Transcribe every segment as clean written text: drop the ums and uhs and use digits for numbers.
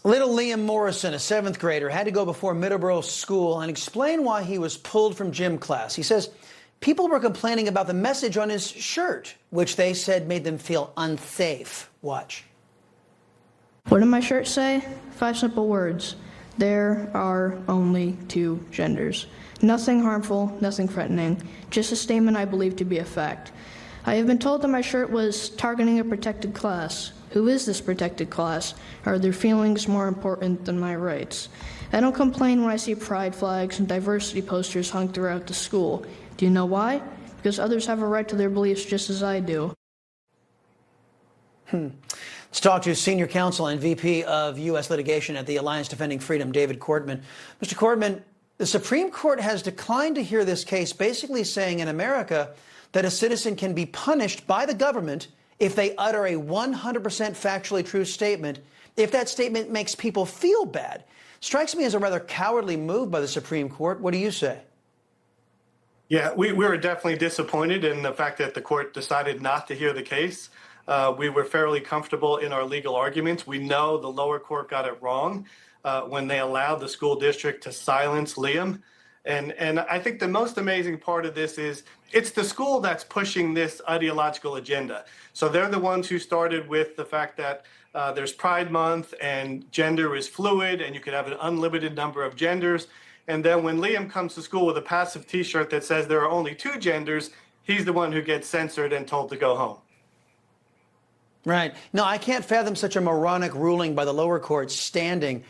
Little Liam Morrison, a 7th grader, had to go before Middleborough School and explain why he was pulled from gym class. He says people were complaining about the message on his shirt, which they said made them feel unsafe. Watch. What did my shirt say? 5 simple words. There are only 2 genders. Nothing harmful, nothing threatening, just a statement I believe to be a fact. I have been told that my shirt was targeting a protected class. Who is this protected class? Are their feelings more important than my rights? I don't complain when I see pride flags and diversity posters hung throughout the school. Do you know why? Because others have a right to their beliefs just as I do. Let's talk to Senior Counsel and VP of U.S. Litigation at the Alliance Defending Freedom, David Cortman. Mr. Cortman, the Supreme Court has declined to hear this case, basically saying in America that a citizen can be punished by the government if they utter a 100% factually true statement, if that statement makes people feel bad. Strikes me as a rather cowardly move by the Supreme Court. What do you say? Yeah, we were definitely disappointed in the fact that the court decided not to hear the case. We were fairly comfortable in our legal arguments. We know the lower court got it wrong when they allowed the school district to silence Liam. And I think the most amazing part of this is it's the school that's pushing this ideological agenda. So they're the ones who started with the fact that there's Pride Month and gender is fluid and you could have an unlimited number of genders. And then when Liam comes to school with a passive T-shirt that says there are only 2 genders, he's the one who gets censored and told to go home. Right. No, I can't fathom such a moronic ruling by the lower court standing.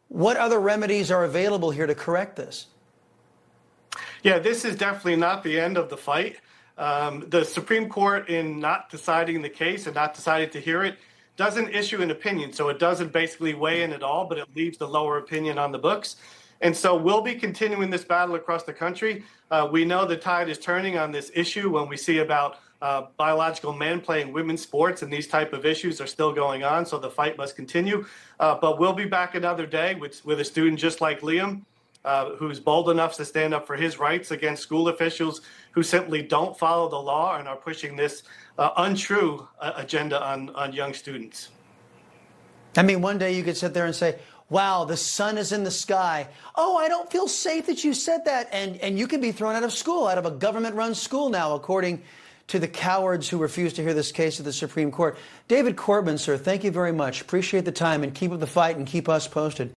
What other remedies are available here to correct this? Yeah, this is definitely not the end of the fight. The Supreme Court, in not deciding the case and not deciding to hear it, doesn't issue an opinion. So it doesn't basically weigh in at all, but it leaves the lower opinion on the books. And so we'll be continuing this battle across the country. We know the tide is turning on this issue when we see about biological men playing women's sports, and these type of issues are still going on. So the fight must continue. But we'll be back another day with a student just like Liam, who's bold enough to stand up for his rights against school officials who simply don't follow the law and are pushing this untrue agenda on young students. I mean, one day you could sit there and say, wow, the sun is in the sky. Oh, I don't feel safe that you said that. And you can be thrown out of school, out of a government-run school now, according to the cowards who refuse to hear this case at the Supreme Court. David Cortman, sir, thank you very much. Appreciate the time, and keep up the fight and keep us posted.